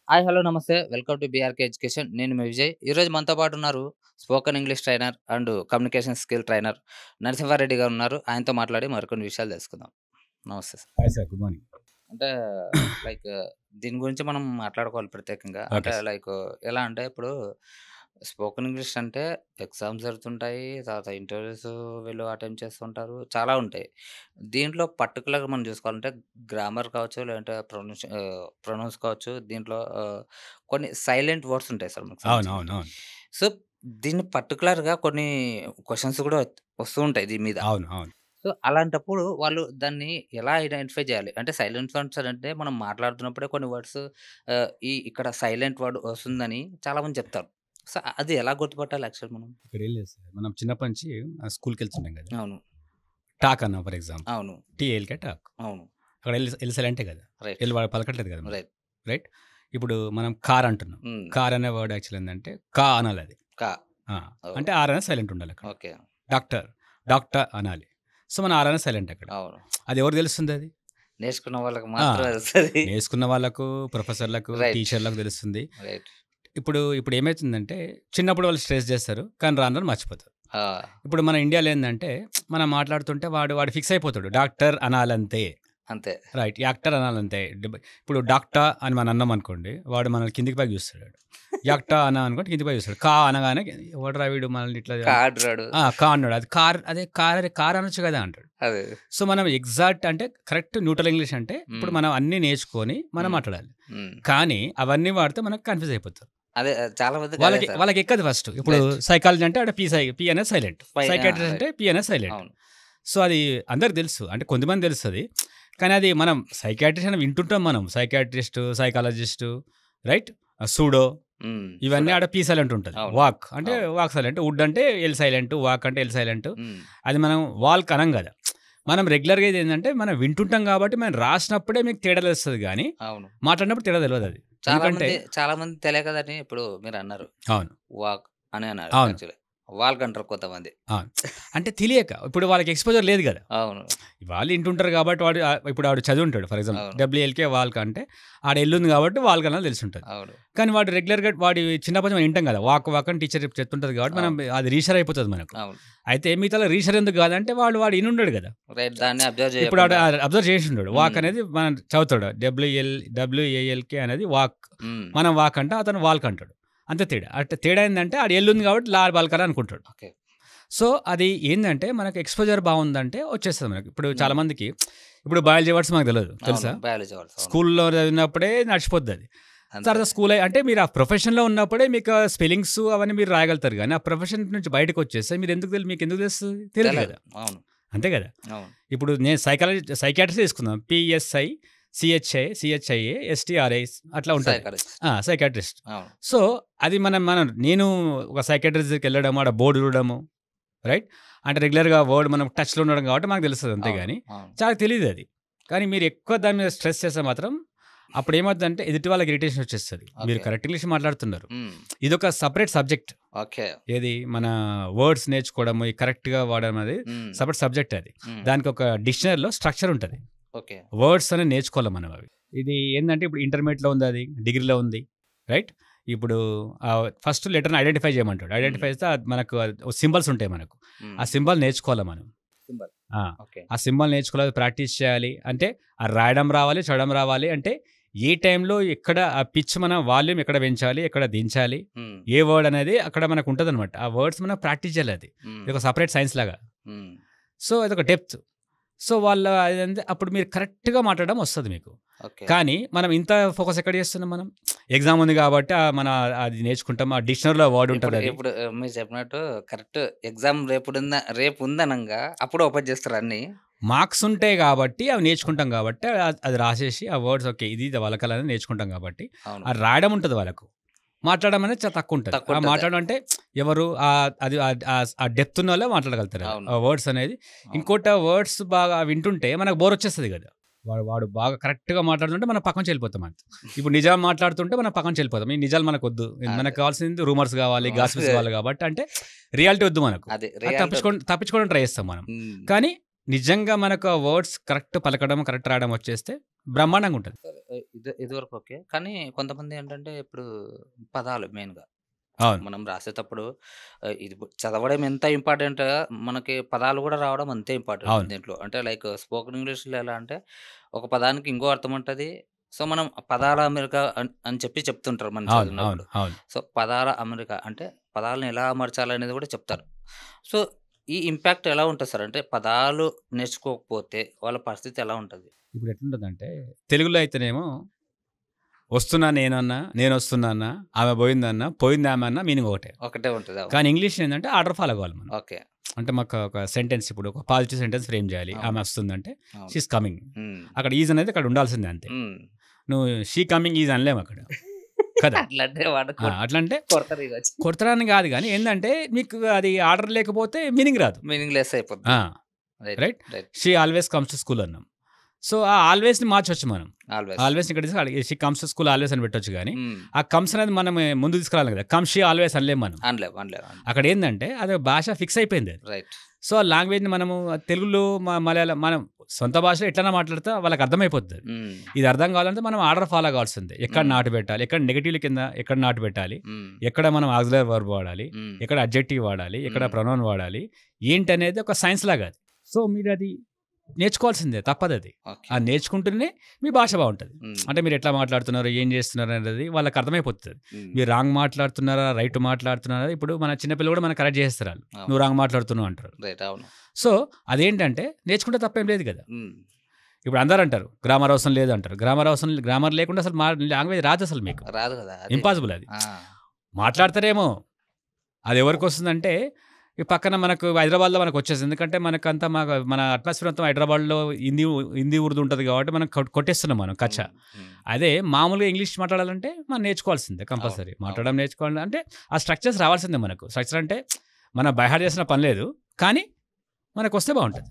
Hi! Hello! నమస్తే. Welcome to BRK education. నేను మీ విజయ్. ఈరోజు మనతో పాటు ఉన్నారు spoken English trainer and communication skill trainer Narasimha Reddy గారు ఉన్నారు. ఆయనతో మాట్లాడి మరికొన్ని విషయాలు తెలుసుకుందాం. నమస్తే sir. Hi sir. Good morning. అంటే లైక్ దీని గురించి మనం మాట్లాడుకోవాలి ప్రత్యేకంగా. అంటే ఓకే సార్. లైక్ ఎలా అంటే ఇప్పుడు స్పోకెన్ ఇంగ్లీష్ అంటే ఎగ్జామ్స్ జరుగుతుంటాయి. తర్వాత ఇంటర్వ్యూస్ వీళ్ళు అటెంప్ట్ చేస్తుంటారు. చాలా ఉంటాయి. దీంట్లో పర్టిక్యులర్‌గా మనం చూసుకోవాలంటే గ్రామర్ కావచ్చు, లేదంటే ప్రొనౌన్స్ కావచ్చు. దీంట్లో కొన్ని సైలెంట్ వర్డ్స్ ఉంటాయి సార్ మనకు అవును. సంబంధించినట్టు. అవును. అవును. సో, దీన్ని పర్టిక్యులర్‌గా కొన్ని క్వెషన్స్ కూడా వస్తూ ఉంటాయి దీని మీద. అవును. అవును. సో, అలాంటప్పుడు వాళ్ళు దాన్ని ఎలా ఐడెంటిఫై జేయాలి? అంటే సైలెంట్ వర్డ్స్ అంటే మనం మాట్లాడుతున్నప్పుడే కొన్ని వర్డ్స్ ఇక్కడ సైలెంట్ వర్డ్ వస్తుందని చాలామంది చెప్తారు. సో, అది ఎలా గుర్తుపట్టాలి యాక్చువల్ మనం? ఇక్కడ ఏం లేదు సార్. మనం చిన్నప్పటి నుంచి స్కూల్‌కెళ్తుంటాం కదా! అవును. టాక్ అన్నాం ఫర్ ఎగ్జాంపుల్. అవును. TALK talk. అవును. అక్కడ ఎల్ సైలెంటే కదా! రైట్. వాడు పలకట్లేదు కదా! మనం. రైట్. రైట్? ఇప్పుడు మనం కార్ అంటున్నాం. హ్మ్. కార్ అనే వర్డ్ యాక్చువల్ ఏందంటే కా అనాలి అది. కా. ఆ! ఓహ్! అంటే ఆర్ అనేది సైలెంట్ ఉండాలి అక్కడ. ఓకే. డాక్టర్, డాక్టర్ అనాలి. సో, మన ఆర్ అనేది సైలెంట్ అక్కడ. అవును. అది ఎవరికి తెలుస్తుంది అది? నేర్చుకున్న వాళ్ళకి ఆ! మాత్రమే తెలుస్తది. నేర్చుకున్న వాళ్ళకు, ప్రొఫెసర్‌లకు, రైట్. టీచర్‌లకు తెలుస్తుంది. రైట్. ఇప్పుడు ఏమైతుందంటే చిన్నప్పుడు వాళ్ళు స్ట్రెస్ చేస్తారు. కానీ రాను రాను మర్చిపోతారు. ఆ! ఇప్పుడు మన ఇండియాలో ఏందంటే మనం మాట్లాడుతుంటే వాడు ఫిక్స్ అయిపోతాడు. డాక్టర్ అనాలంతే. అంతే. రైట్. యాక్టర్ అనాలంతే. ఇప్పుడు డాక్టర్ అని మనం అన్నాం అనుకోండి. వాడు మనల్ని కిందికి పైకి చూస్తాడు వాడు. యాక్టర్ అన్నా అనుకోండి కిందికి పైకి చూస్తాడు. కా అనగానే ఎవడురా వీడు మనల్ని ఇట్లా కా అంటున్నాడు. కా అన్నాడు. అది కార్ అనొచ్చు కదా అంటాడు. అదే. సో మనం ఎగ్జాక్ట్ అంటే కరెక్ట్ న్యూట్రల్ ఇంగ్లీష్ అంటే ఇప్పుడు హ్మ్. మనం అన్నీ నేర్చుకొని మనం హ్మ్. మాట్లాడాలి. హ్మ్. కానీ అవన్నీ వాడితే మనకు కన్‌ఫ్యూజ్ అయిపోతారు. అదే చాలా మందికి అదే వాళ్ళకి సార్. వాళ్ళకి ఎక్కదు ఫస్ట్. ఇప్పుడు రైట్. సైకాలజీ అంటే ఆడ పి అనేది సైలెంట్. ఆ! సైకియాట్రిస్ట్ అంటే రైట్. పి అనేది సైలెంట్. అవును. సో అది అందరికి తెలుసు. అంటే కొంతమంది తెలుస్తది. కానీ అది మనం సైకియాట్రిస్ట్ అని వింటుంటాం మనం. Psychiatrist, psychologist right? సూడో హ్మ్. ఇవన్నీ చూడాలి. ఆడ పి సైలెంట్ ఉంటది. అవును. వాక్ అంటే అవును. Walk silent. వుడ్ అంటే ఎల్ సైలెంట్. వాక్ అంటే ఎల్ సైలెంట్. హ్మ్. అది మనం వాల్క్ అనం కదా! మనం రెగ్యులర్‌గా ఇదేంటంటే మనం వింటుంటాం కాబట్టి మనం రాసినప్పుడే మీకు తేడా తెలుస్తది గానీ, అవును. మాట్లాడినప్పుడు తేడా తెలవదది. ఎందుకంటే చాలా మంది తెలియకదని ఇప్పుడు మీరన్నారు. అవును. వాక్ అని అన్నారు అవును. యాక్చువల్లీ. వాల్క్ అంటారు కొంతమంది. అవును. అంటే తెలియక. ఇప్పుడు వాళ్ళకి ఎక్స్‌పోజర్ లేదు గదా! అవును. వాళ్ళు ఇంటుంటారు కాబట్టి ఇప్పుడు ఆడు చదివుంటాడు ఫర్ ఎగ్జాంపుల్. అవును. డబ్ల్యూఎల్‌కే వాల్క్ అంటే ఆడ ఎల్లుంది కాబట్టి వాల్క్ అనాలి తెలిసుంటది. అవును. కానీ వాడు రెగ్యులర్‌గా చిన్నప్పటి నుంచి మనం వింటాం కదా! వాక్ వాక్ అని టీచర్ చెప్తుంటది కాబట్టి మనం అవును. అది రీషర్ అయిపోతది మనకు. అవును. అయితే మిగతాలో రీషర్ ఎందుకు కాదంటే వాడు ఇనుండడు కదా! రైట్. దాన్ని అబ్జర్వ్ ఇప్పుడు ఆడు చేయకుండా. అబ్జర్వ్ చేసిండడు. వాక్ హ్మ్. అనేది మనం చదువుతాడు. డబ్ల్యూఏఎల్‌కే అనేది వాక్. హ్మ్. మనం వాక్ అంటే అతను వాల్క్ అంటాడు. అంతే తేడా. అంటే తేడా ఏందంటే ఆడ ఎల్లుంది కాబట్టి బాల్కని అనుకుంటాడు. ఓకే. సో, అది ఏందంటే మనకు ఎక్స్‌పోజర్ బావుందంటే వచ్చేస్తది మనకు. ఇప్పుడు చాలా హ్మ్. మందికి ఇప్పుడు బయాలజీ వర్డ్స్ మనకు తెలవదు. అవును. తెలుసా? Biology words. అవును. స్కూల్‌లో చదివినప్పుడే నడిచిపోద్దది. అంతే. తర్వాత అంటే మీరు ఆ ప్రొఫెషన్‌లో ఉన్నప్పుడే మీకు స్పెల్లింగ్స్ అవన్నీ మీరు రాయగలుగుతారు గానీ, ఆ ప్రొఫెషన్ నుంచి బయటకొచ్చేస్తే మీకెందుకు తెలుస్తది? తెలీదు తెలదు. గదా! అవును. అంతే గదా! అవును. ఇప్పుడు నేను సైకియాట్రిస్ట్ తీసుకుందాం. సిహెచ్ఐఏ, ఎస్టీఆర్ఐ అట్లా ఉంటది. సైకాలజిస్ట్. సైకియాట్రిస్ట్. అవును. సో, అది నేను ఒక సైకియాట్రిస్ట్ దగ్గరికెళ్ళడము, ఆడ బోర్డ్ చూడడము రైట్? అంటే రెగ్యులర్‌గా మనం టచ్‌లో ఉండడం కాబట్టి మనకు తెలుస్తది అంతే అవును. గాని, అవును. చాలా తెలీదది. కానీ మీరు ఎక్కువ దాని మీద స్ట్రెస్ చేస్తే మాత్రం అప్పుడేమవుద్దంటే ఎదుటి వాళ్ళకి ఇరిటేషన్ వచ్చేస్తది. మీరు ఓకే. కరెక్ట్ ఇంగ్లీష్ మాట్లాడుతున్నారు. హ్మ్. ఇదొక సెపరేట్ సబ్జెక్ట్. ఓకే. ఏది మన వర్డ్స్ నేర్చుకోవడము, ఈ కరెక్ట్‌గా వాడడం అనేది హ్మ్. సెపరేట్ సబ్జెక్ట్ అది. హ్మ్. దానికొక డిక్షనరీలో స్ట్రక్చర్ ఉంటది. ఓకే. వర్డ్స్ అనేవి నేర్చుకోవాలి మనం అవి. ఇది ఏందంటే ఇప్పుడు ఇంటర్మీడియేట్‌లో ఉంది అది, డిగ్రీలో ఉంది. రైట్? ఇప్పుడు ఫస్ట్ లెటర్‌ని ఐడెంటిఫై చేయమంటాడు. ఐడెంటిఫై హ్మ్. చేస్తే మనకు సింబల్స్ ఉంటాయి మనకు. హ్మ్. ఆ సింబల్ నేర్చుకోవాలి మనం. సింబల్. ఆ! ఓకే. ఆ సింబల్ నేర్చుకోవాలి, ప్రాక్టీస్ చేయాలి. అంటే రాయడం రావాలి, చదవడం రావాలి. అంటే ఏ టైంలో ఎక్కడ ఆ పిచ్ మన వాల్యూమ్ ఎక్కడ పెంచాలి, ఎక్కడ దించాలి, హ్మ్. ఏ వర్డ్ అనేది అక్కడ మనకు ఉంటదనమాట. ఆ వర్డ్స్ మనం ప్రాక్టీస్ చేయాలి అది. హ్మ్. ఇదొక సెపరేట్ సైన్స్ లాగా. హ్మ్. సో, అదొక డెప్త్. సో, అదంటే అప్పుడు మీరు కరెక్ట్‌గా మాట్లాడడం వస్తది మీకు. ఓకే. కానీ మనం ఇంత ఫోకస్ ఎక్కడ చేస్తున్నాం మనం? ఎగ్జామ్ ఉంది కాబట్టి అది నేర్చుకుంటాం. ఆ డిక్షనరీలో వర్డ్ ఇప్పుడు ఉంటదది. ఇప్పుడు మీరు చెప్పినట్టు కరెక్ట్ ఎగ్జామ్ రేపుందనంగా అప్పుడు ఓపెన్ చేస్తారు అన్నీ. మార్క్స్ ఉంటాయి గాబట్టి, అవి నేర్చుకుంటాం గాబట్టి, అది రాసేసి ఆ వర్డ్స్ ఓకే. ఇది వలకలని నేర్చుకుంటాం గాబట్టి, అవును. అది రాయడం ఉంటది వాళ్ళకు. మాట్లాడడం అనేది చాలా తక్కువుంటది. ఆ తక్కువుంటది. మాట్లాడడం అంటే ఎవరు అది ఆ డెప్త్ ఉన్నోళ్ళే మాట్లాడగలుగుతారు అది. అవును. ఆ వర్డ్స్ అనేది. అవును. ఇంకోటి ఆ వర్డ్స్ బాగా వింటుంటే మనకు బోర్ వచ్చేస్తది గదా! వాడు బాగా కరెక్ట్‌గా మాట్లాడుతుంటే మనం పక్కన నుంచి వెళ్ళిపోతాం అంతే. ఇప్పుడు నిజాలు మాట్లాడుతుంటే మనం పక్కన నుంచి వెళ్ళిపోతాం. ఈ నిజాలు మనకొద్దు. మనకు అదే. కావాల్సింది రూమర్స్ గావాలి, గాసిప్స్ అదే. కావాలి గాబట్టి అంటే రియాలిటీ వద్దు మనకు. అదే అది రియాలిటీ వద్దు. తప్పించుకోవడానికి ట్రై చేస్తాం మనం. హ్మ్. కానీ నిజంగా మనకు ఆ వర్డ్స్ కరెక్ట్ పలకడం, కరెక్ట్ రాయడం వచ్చేస్తే బ్రహ్మాండంగా ఉంటది. సరే. ఇదివరకు ఓకే. కానీ కొంతమంది ఏంటంటే ఇప్పుడు పదాలు మెయిన్‌గా. అవును. మనం రాసేటప్పుడు చదవడం ఎంత ఇంపార్టెంటో మనకి పదాలు గూడా రావడం అంతే ఇంపార్టెంట్ అవును. దీంట్లో. అంటే లైక్ స్పోకెన్ ఇంగ్లీష్‌లో ఎలా అంటే ఒక పదానికి ఇంకో అర్థం ఉంటది. సో, మనం పదాల అమెరికా అని చెప్పి చెప్తుంటారు మనం అవును. అవును. చదివినప్పుడు. అవును. సో, పదాల అమెరికా అంటే పదాలను ఎలా అమర్చాలనేది గూడా చెప్తారు. సో, ఈ ఇంపాక్ట్ ఎలా ఉంటది సార్? అంటే పదాలు నేర్చుకోకపోతే వాళ్ళ పరిస్థితి ఎలా ఉంటది? ఇప్పుడు ఎట్లుంటదంటే తెలుగులో అయితేనేమో వస్తున్నా నేనన్నా, నేనొస్తున్నాన్నా, ఆమె పోయిందన్నా, పోయిందామె అన్నా మీనింగ్ ఒకటే. ఒకటే ఉంటది. అవును. కానీ ఇంగ్లీష్‌లో ఏందంటే ఆర్డర్ ఫాలో అవ్వాలి మనం. ఓకే. అంటే మాకు ఒక సెంటెన్స్ ఇప్పుడు ఒక పాజిటివ్ సెంటెన్స్ ఫ్రేమ్ చేయాలి. ఆమె అవును. వస్తుందంటే అవును. She is coming. హ్మ్. అక్కడ ఈజ్ అనేది అక్కడ ఉండాల్సిందే అంతే. హ్మ్. నువ్వు షీ కమింగ్ ఈజ్ అనలేము అక్కడ. కదా! అట్లంటే వాడు అట్లంటే కొడతారు ఇగొచ్చి. కొడతారని కాదు గానీ ఏందంటే మీకు అది ఆర్డర్ లేకపోతే మీనింగ్ రాదు. మీనింగ్‌లెస్ అయిపోద్ది. ఆ! Right. Right? Right. She always comes to school అన్నాం. సో, ఆ ఆల్వేస్‌ని మార్చొచ్చు మనం. ఆల్‌వేస్. ఆల్వేస్‌ని ఇక్కడ తీసుకొని she comes to school always అని పెట్టొచ్చు గానీ, హ్మ్. ఆ కమ్స్ అనేది మనం ముందు తీసుకురావాలి కదా! కమ్ షీ ఆల్వేస్ అనలేము మనం. అనలేం. అనలేం. అక్కడ ఏందంటే అది భాష ఫిక్స్ అయిపోయింది అది. రైట్. సో, ఆ లాంగ్వేజ్‌ని మనము తెలుగులో మలయాళం మనం సొంత భాషలో ఎట్లైనా మాట్లాడితే వాళ్ళకి అర్థమైపోతది. హ్మ్. ఇది అర్థం కావాలంటే మనం ఆర్డర్ ఫాలో కావాల్సిందే. ఎక్కడ హ్మ్. నాటు పెట్టాలి, ఎక్కడ నెగెటివ్‌ల కింద ఎక్కడ నాటు పెట్టాలి, హ్మ్. ఎక్కడ మనం ఆక్సిలరీ వర్బ్ వాడాలి, హ్మ్. ఎక్కడ అడ్జెక్టివ్ వాడాలి, ఎక్కడ హ్మ్. ప్రొనౌన్ వాడాలి, ఏంటనేది ఒక సైన్స్ లాగా అది. సో, మీరది నేర్చుకోవాల్సిందే తప్పదది. ఓకే. అది నేర్చుకుంటేనే మీ భాష బావుంటది. హ్మ్. అంటే మీరు ఎట్లా మాట్లాడుతున్నారు, ఏం చేస్తున్నారు అనేది వాళ్ళకి అర్థమైపోతది. హ్మ్. మీరు రాంగ్ మాట్లాడుతున్నారా, రైట్ మాట్లాడుతున్నారా ఇప్పుడు మన చిన్న పిల్లలు కూడా మనకు కరెక్ట్ చేస్తారు ఆళ్ళు. అవును. నువ్వు రాంగ్ మాట్లాడుతున్నావు అంటారు. రైట్. అవును. సో, అదేంటంటే నేర్చుకుంటే తప్పేం లేదు కదా! హ్మ్. ఇప్పుడు అందరూ అంటారు గ్రామర్ అవసరం లేదు అంటారు. గ్రామర్ లేకుండా అసలు లాంగ్వేజ్ రాదసలు మీకు. రాదు గదా! అది. ఇంపాసిబుల్ అది. ఆ! మాట్లాడతారేమో అది ఎవరికొస్తుందంటే ఈ పక్కన మనకు హైదరాబాద్‌లో మనకొచ్చేసింది. ఎందుకంటే మనకంతా మన అట్మాస్ఫియర్ అంతా హైదరాబాద్‌లో హిందీ, ఉర్దూ ఉంటది కాబట్టి మనం కొట్టేస్తున్నాం మనం కచ్చ. హ్మ్. హ్మ్. అదే మామూలుగా ఇంగ్లీష్ మాట్లాడాలంటే మనం నేర్చుకోవాల్సిందే అవును. కంపల్సరీ. అవును. మాట్లాడడం నేర్చుకోవాలి అంటే ఆ స్ట్రక్చర్స్ రావాల్సిందే మనకు. స్ట్రక్చర్ అంటే మనం బై హార్ట్ చేసిన పని లేదు. కానీ మనకొస్తే బావుంటది.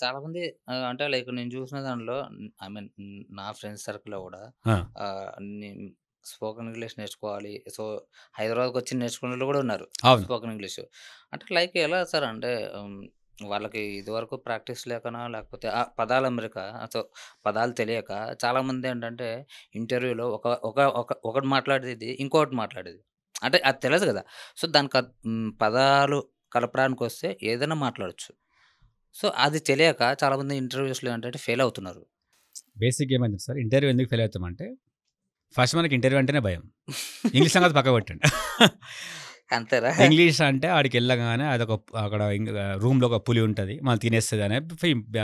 చాలామంది అంటే లైక్ నేను చూసిన దాంట్లో ఐ మీన్ నా ఫ్రెండ్స్ సర్కిల్‌లో గూడా ఆ! నేను స్పోకెన్ ఇంగ్లీష్ నేర్చుకోవాలి. సో, హైదరాబాద్‌కొచ్చి నేర్చుకున్నోళ్ళు గూడా ఉన్నారు. అవును. Spoken English. అంటే లైక్ ఎలా సార్ అంటే వాళ్ళకి ఇదివరకు ప్రాక్టీస్ లేకనా లేకపోతే ఆ పదాల అమెరిక సో, పదాలు తెలియక చాలామంది ఏంటంటే ఇంటర్వ్యూలో ఒక ఒక ఒక ఒకటి మాట్లాడేది ఇంకొకటి మాట్లాడేది. అంటే అది తెలదు గదా! సో, పదాలు కలపడానికొస్తే ఏదైనా మాట్లాడొచ్చు. సో, అది తెలియక చాలామంది ఇంటర్వ్యూస్‌లో ఏంటంటే ఫెయిల్ అవుతున్నారు. బేసిక్‌గా ఏమైంది సార్ ఇంటర్వ్యూ ఎందుకు ఫెయిల్ అవుతామంటే ఫస్ట్ మనకి ఇంటర్వ్యూ అంటేనే భయం. ఇంగ్లీష్ సంగతి పక్కకు పెట్టండి. అంతేనా? ఇంగ్లీష్ అంటే ఆడికెళ్ళగానే అక్కడ రూమ్‌లో ఒక పులి ఉంటది. మనల్ని తినేస్తది అనే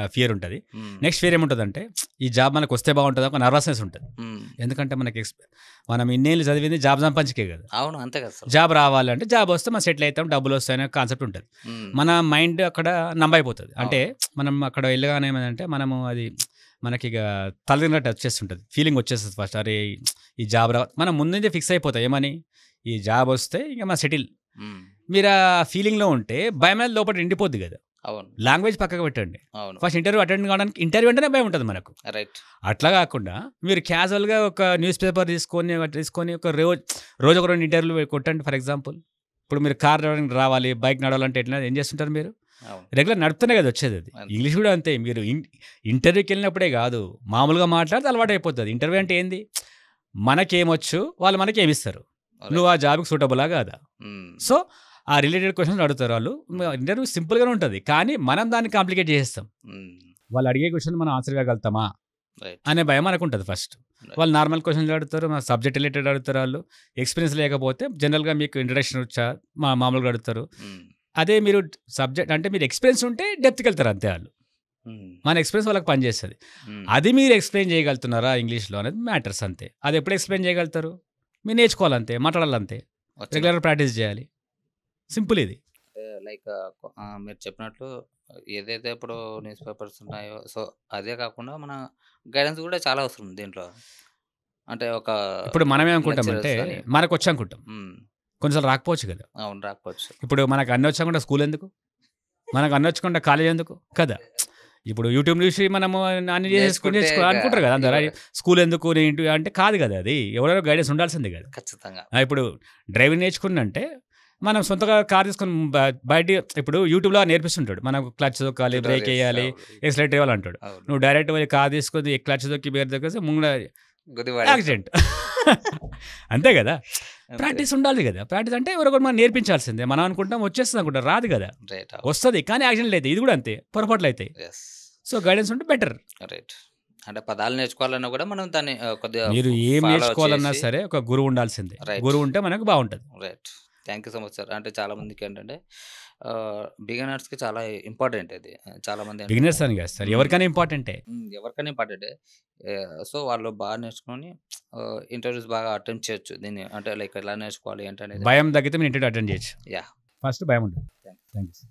ఫియర్ ఉంటది. హ్మ్. నెక్స్ట్ ఫియర్ ఏముంటదంటే ఈ జాబ్ మనకొస్తే బాగుంటదా ఒక నర్వస్‌నెస్ ఉంటది. హ్మ్. ఎందుకంటే మనం ఇన్నేళ్ళు చదివింది జాబ్ సంపాదించకే కదా! అవును. అంతే కదా అసలు. జాబ్ రావాలంటే జాబ్ వస్తే మనం సెటిల్ అయితాం, డబ్బులొస్తాయనే కాన్సెప్ట్ ఉంటది. హ్మ్. మన మైండ్ అక్కడ నంబయిపోతది. అంటే అవును. మనం అక్కడ వెళ్ళగానే ఏమైందంటే మనము అది మనకిగ తలదిన్నట్టు వచ్చేస్తుంటది. ఫీలింగ్ వచ్చేస్తది ఫస్ట్. అరే! ఈ జాబ్ మనం ముందు నుంచే ఫిక్స్ అయిపోతాం. ఏమని? ఈ జాబ్ వస్తే ఇక మనం సెటిల్. హ్మ్. మీరా ఫీలింగ్‌లో ఉంటే భయమనేది లోపట ఎండిపోద్ది గదా! అవును. లాంగ్వేజ్ పక్కకు పెట్టండి. అవును. ఫస్ట్ ఇంటర్వ్యూ అటెండ్ కావడానికి ఇంటర్వ్యూ అంటేనే భయం ఉంటది మనకు. రైట్. అట్లా గాకుండా మీరు క్యాజువల్‌గా ఒక న్యూస్ పేపర్ తీసుకొని ఒక రోజొక 2 ఇంటర్వ్యూలు కొట్టండి ఫర్ ఎగ్జాంపుల్. ఇప్పుడు మీరు కార్ డ్రైవింగ్ రావాలి, బైక్ నడవాలంటే ఎట్లా ఏం చేస్తుంటారు మీరు? అవును. రెగ్యులర్ నడుపుతూనే కదా వచ్చేదది. అంతే. ఇంగ్లీష్ కూడా అంతే. మీరు ఇంటర్వ్యూకెళ్ళినప్పుడే గాదు, మామూలుగా మాట్లాడితే అలవాటయిపోతది. ఇంటర్వ్యూ అంటే ఏంది? మనకేమొచ్చు, వాళ్ళు మనకేమిస్తారు. నువ్వు రైట్. ఆ జాబ్‌కి సూటబులా కాదా? హ్మ్. సో, ఆ రిలేటెడ్ క్వెషన్స్ అడుగుతారు వాళ్ళు. ఇంటర్వ్యూ సింపుల్‌గానే ఉంటది. కానీ మనం దాన్ని కాంప్లికేట్ చేసేస్తాం. హ్మ్. వాళ్ళు అడిగే క్వెషన్ మనం ఆన్సర్ ఇవ్వగలుగుతామా? రైట్. అనే భయం మనకుంటది ఫస్ట్. రైట్. వాళ్ళు నార్మల్ క్వెషన్‌లు అడుగుతారు. మన సబ్జెక్ట్ రిలేటెడ్ అడుగుతారు ఆళ్ళు. ఎక్స్‌పీరియన్స్ లేకపోతే జనరల్‌గా మీకు ఇంట్రడక్షన్ వచ్చా? మామూలుగా అడుగుతారు. హ్మ్. అదే మీరు సబ్జెక్ట్ అంటే మీరు ఎక్స్‌పీరియన్స్ ఉంటే డెప్త్‌కెళ్తారు అంతే ఆళ్ళు. హ్మ్. మన ఎక్స్‌పీరియన్స్ వాళ్ళకి పనిచేస్తది. హ్మ్. అది మీరు ఎక్స్‌ప్లెయిన్ చేయగలుగుతున్నారా ఇంగ్లీష్‌లో అనేది మ్యాటర్స్ అంతే. అది ఎప్పుడు ఎక్స్‌ప్లెయిన్ చేయగలుగుతారు? మీరు నేర్చుకోవాలంతే. మాట్లాడాలంతే. వచ్చిన రెగ్యులర్‌గా ప్రాక్టీస్ చేయాలి. సింపుల్ ఇది. లైక్ మీరు చెప్పినట్లు ఏదైతే ఇప్పుడు న్యూస్ పేపర్స్ ఉన్నాయో సో, అదే కాకుండా మన గైడెన్స్ కూడా చాలా అవసరం దీంట్లో. అంటే ఒక ఇప్పుడు మనమేమనుకుంటామంటే లెక్చరర్స్ గాని. మనకొచ్చనుకుంటాం. హ్మ్. కొన్నిసార్లు రాకపోవచ్చు కదా! అవును. రాకపోవచ్చు. ఇప్పుడు మనకు అన్నీ వచ్చకుండా స్కూల్ ఎందుకు? మనకు అన్నీ వచ్చకుండా కాలేజ్ ఎందుకు? కదా! ఇప్పుడు యూట్యూబ్ చూసి మనము అన్ని చేసేసుకొని నేర్చుకుంటే ఇక అనుకుంటారు కదా! అందరు. ఇవ స్కూల్ ఎందుకు ఏంటి అంటే కాదు కదా! అది ఎవరెవరో గైడెన్స్ ఉండాల్సిందే కదా! ఖచ్చితంగా. ఇప్పుడు డ్రైవింగ్ నేర్చుకున్నంటే మనం సొంతగా కార్ తీసుకొని బయట ఇప్పుడు యూట్యూబ్లో నేర్పిస్తుంటాడు, మనకు క్లచ్ దొక్కాలి, బ్రేక్ ట్యుటోరియల్స్ వేయాలి, ఎక్సలేటర్ ఇవ్వాలి అంటాడు. అవును. నువ్వు డైరెక్ట్ పోయి కార్ తీసుకొని క్లచ్ దొక్కి బేర్ దొక్కేసి ముంగడ గుద్ది పడేస్తాం. యాక్సిడెంట్. అంతే కదా, అంతే. ప్రాక్టీస్ ఉండాలి కదా. ప్రాక్టీస్ అంటే ఎవరొకరు మనం నేర్పించాల్సిందే. మనం అనుకుంటాం వచ్చేస్తుంది అనుకుంటాం, రాదు కదా, రైట్. వస్తుంది కానీ యాక్సిడెంట్లు అవుతాయి. ఇది కూడా అంతే, పొరపాట్లు అవుతాయి. ఎస్. సో గైడెన్స్ ఉంటే బెటర్. రైట్. అంటే పదాలు నేర్చుకోవాలన్నా కూడా మనం దాన్ని కొద్దిగా మీరు ఏం ఫాలో నేర్చుకోవాలన్నా చేసి సరే ఒక గురువు ఉండాల్సిందే. రైట్. గురువు ఉంటే మనకు బాగుంటుంది. Right. Thank you so much sir. అంటే చాలా మందికి ఏంటంటే బిగినర్స్‌కి చాలా ఇంపార్టెంట్ ఇది. చాలా మంది ఏంటంటే బిగినర్స్ అని కాదు సార్, హ్మ్. ఎవరికైనా ఇంపార్టెంటే. ఎవరికైనా ఇంపార్టెంటే. సో వాళ్ళు బాగా నేర్చుకొని ఇంటర్వ్యూస్ బాగా అటెంప్ట్ చేయొచ్చు. దీన్ని అంటే లైక్ ఎలా నేర్చుకోవాలి ఏంటనేది. భయం తగ్గితే మీరు ఇంటర్వ్యూ అటెండ్ చేయొచ్చు. యాహ్! ఫస్ట్ భయం ఉంటుంది. Thank thank you.